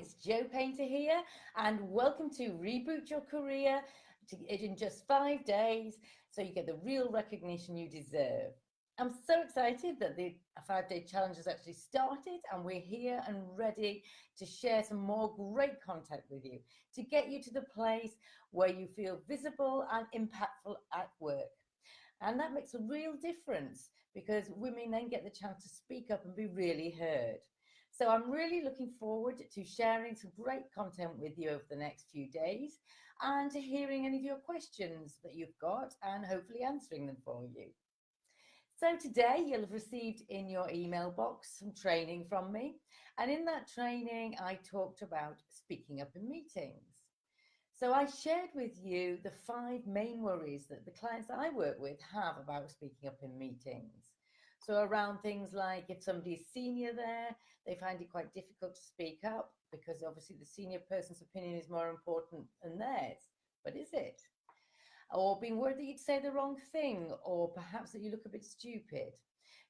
it's Joe Painter here, and welcome to Reboot Your Career in just 5 days so you get the real recognition you deserve. I'm so excited that the 5 day challenge has actually started, and we're here and ready to share some more great content with you to get you to the place where you feel visible and impactful at work. And that makes a real difference because women then get the chance to speak up and be really heard. So I'm really looking forward to sharing some great content with you over the next few days and to hearing any of your questions that you've got and hopefully answering them for you. So today you'll have received in your email box some training from me. And in that training, I talked about speaking up in meetings. So I shared with you the 5 main worries that the clients I work with have about speaking up in meetings. So around things like if somebody's senior there, they find it quite difficult to speak up because obviously the senior person's opinion is more important than theirs. But is it? Or being worried that you'd say the wrong thing, or perhaps that you look a bit stupid.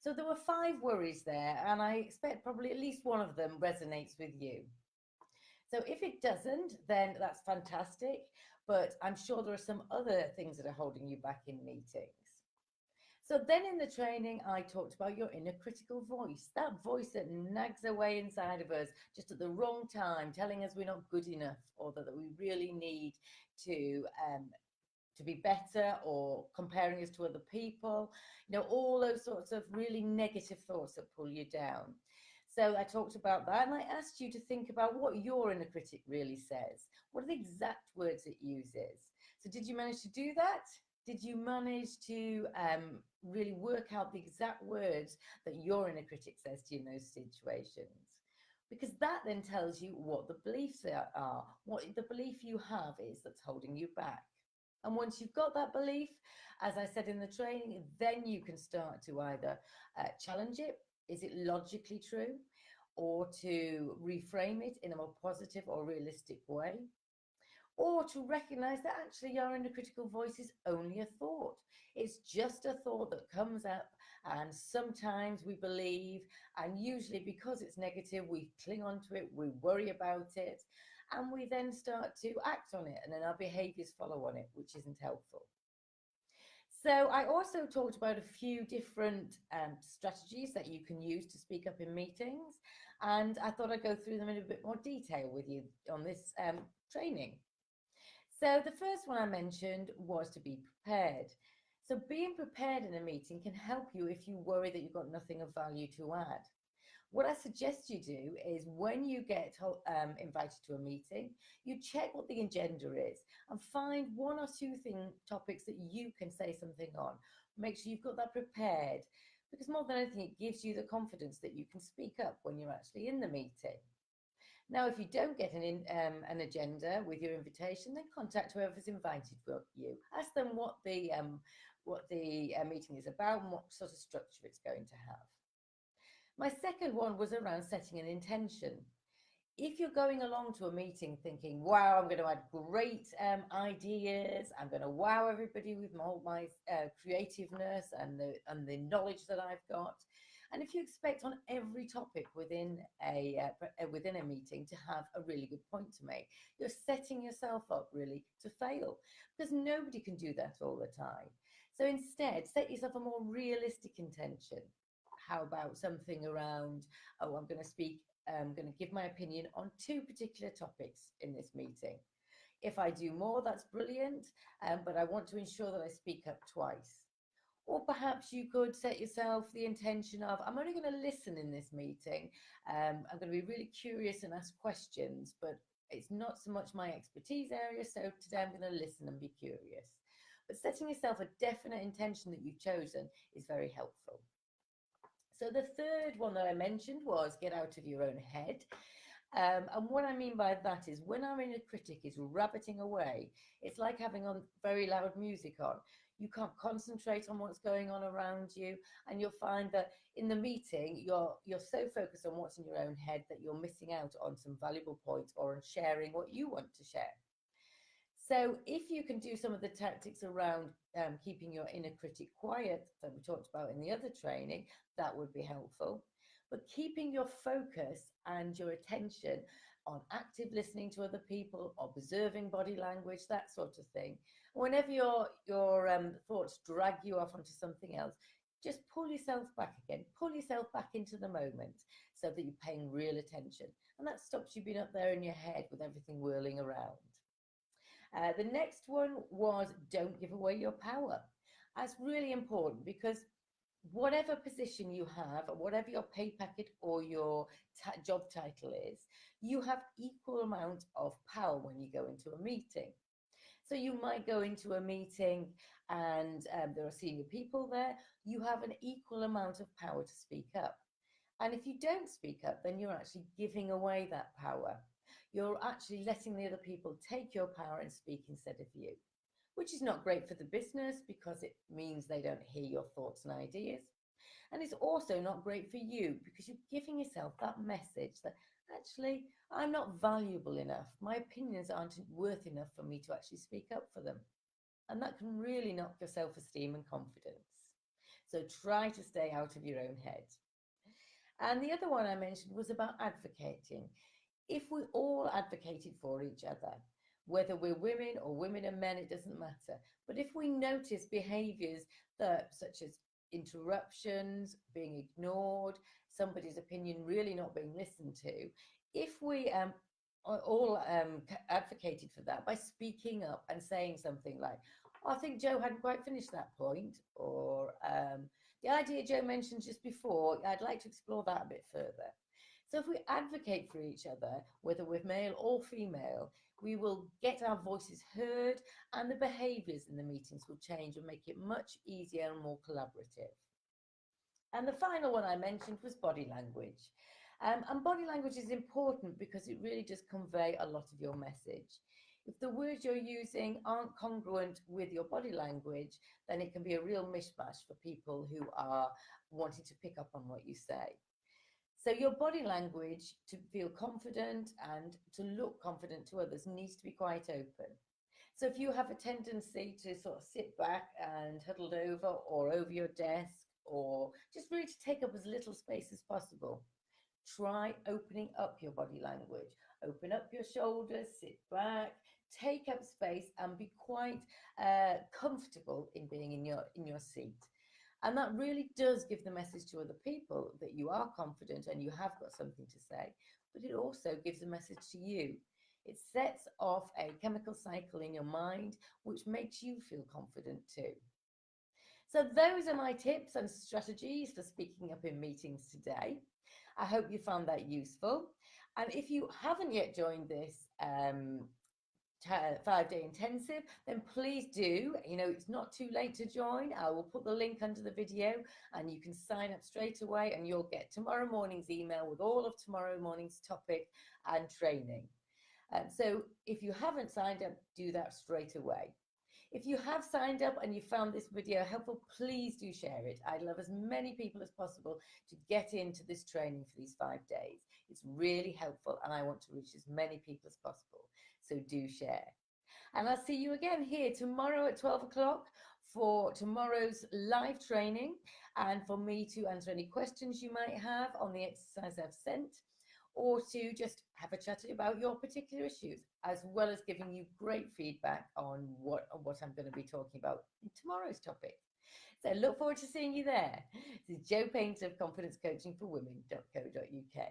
So there were 5 worries there, and I expect probably at least one of them resonates with you. So if it doesn't, then that's fantastic. But I'm sure there are some other things that are holding you back in meetings. So then in the training, I talked about your inner critical voice, that voice that nags away inside of us just at the wrong time, telling us we're not good enough or that we really need to to be better or comparing us to other people, all those sorts of really negative thoughts that pull you down. So I talked about that, and I asked you to think about what your inner critic really says. What are the exact words it uses? So did you manage to do that? Did you manage to really work out the exact words that your inner critic says to you in those situations? Because that then tells you what the beliefs are, what the belief you have is that's holding you back. And once you've got that belief, as I said in the training, then you can start to either challenge it. Is it logically true? Or to reframe it in a more positive or realistic way? Or to recognize that actually your inner critical voice is only a thought. It's just a thought that comes up, and sometimes we believe, and usually because it's negative, we cling on to it, we worry about it, and we then start to act on it, and then our behaviors follow on it, which isn't helpful. So I also talked about a few different strategies that you can use to speak up in meetings, and I thought I'd go through them in a bit more detail with you on this training. So the first one I mentioned was to be prepared. So being prepared in a meeting can help you if you worry that you've got nothing of value to add. What I suggest you do is when you get invited to a meeting, you check what the agenda is and find 1 or 2 topics that you can say something on. Make sure you've got that prepared, because more than anything, it gives you the confidence that you can speak up when you're actually in the meeting. Now, if you don't get an agenda with your invitation, then contact whoever's invited you. Ask them what the meeting is about and what sort of structure it's going to have. My second one was around setting an intention. If you're going along to a meeting thinking, wow, I'm going to add great ideas, I'm going to wow everybody with my creativeness and the knowledge that I've got, and if you expect on every topic within a meeting to have a really good point to make, you're setting yourself up really to fail, because nobody can do that all the time. So instead, set yourself a more realistic intention. How about something around, oh, I'm going to give my opinion on 2 particular topics in this meeting. If I do more, that's brilliant, but I want to ensure that I speak up twice. Or perhaps you could set yourself the intention of, I'm only going to listen in this meeting. I'm going to be really curious and ask questions, but it's not so much my expertise area, so today I'm going to listen and be curious. But setting yourself a definite intention that you've chosen is very helpful. So the third one that I mentioned was get out of your own head. And what I mean by that is when our inner critic is rabbiting away, it's like having on very loud music on. You can't concentrate on what's going on around you, and you'll find that in the meeting, you're so focused on what's in your own head that you're missing out on some valuable points or on sharing what you want to share. So if you can do some of the tactics around keeping your inner critic quiet that we talked about in the other training, that would be helpful. but keeping your focus and your attention on active listening to other people, observing body language, that sort of thing. Whenever your thoughts drag you off onto something else, just pull yourself back again, pull yourself back into the moment so that you're paying real attention. And that stops you being up there in your head with everything whirling around. The next one was don't give away your power. That's really important because whatever position you have, or whatever your pay packet or your job title is, you have equal amount of power when you go into a meeting. So you might go into a meeting and there are senior people there. You have an equal amount of power to speak up. And if you don't speak up, then you're actually giving away that power. You're actually letting the other people take your power and speak instead of you, which is not great for the business because it means they don't hear your thoughts and ideas. And it's also not great for you because you're giving yourself that message that actually I'm not valuable enough. My opinions aren't worth enough for me to actually speak up for them. And that can really knock your self-esteem and confidence. So try to stay out of your own head. And the other one I mentioned was about advocating. If we all advocated for each other, whether we're women or women and men, it doesn't matter. But if we notice behaviors such as interruptions, being ignored, somebody's opinion really not being listened to, if we all advocated for that by speaking up and saying something like, oh, I think Joe hadn't quite finished that point, or the idea Joe mentioned just before, I'd like to explore that a bit further. So if we advocate for each other, whether we're male or female, we will get our voices heard and the behaviours in the meetings will change and make it much easier and more collaborative. And the final one I mentioned was body language. And body language is important because it really does convey a lot of your message. If the words you're using aren't congruent with your body language, then it can be a real mishmash for people who are wanting to pick up on what you say. So your body language to feel confident and to look confident to others needs to be quite open. So if you have a tendency to sort of sit back and huddled over or over your desk or just really to take up as little space as possible, try opening up your body language. Open up your shoulders, sit back, take up space and be quite comfortable in being in your seat. And that really does give the message to other people that you are confident and you have got something to say, but it also gives a message to you. It sets off a chemical cycle in your mind, which makes you feel confident too. So those are my tips and strategies for speaking up in meetings today. I hope you found that useful. And if you haven't yet joined this 5-day intensive, then please do. It's not too late to join. I will put the link under the video and you can sign up straight away and you'll get tomorrow morning's email with all of tomorrow morning's topic and training. So if you haven't signed up, do that straight away. If you have signed up and you found this video helpful, please do share it. I'd love as many people as possible to get into this training for these 5 days. It's really helpful and I want to reach as many people as possible. So do share. And I'll see you again here tomorrow at 12 o'clock for tomorrow's live training and for me to answer any questions you might have on the exercise I've sent, or to just have a chat about your particular issues, as well as giving you great feedback on what I'm going to be talking about in tomorrow's topic. So look forward to seeing you there. This is Jo Painter of confidencecoachingforwomen.co.uk.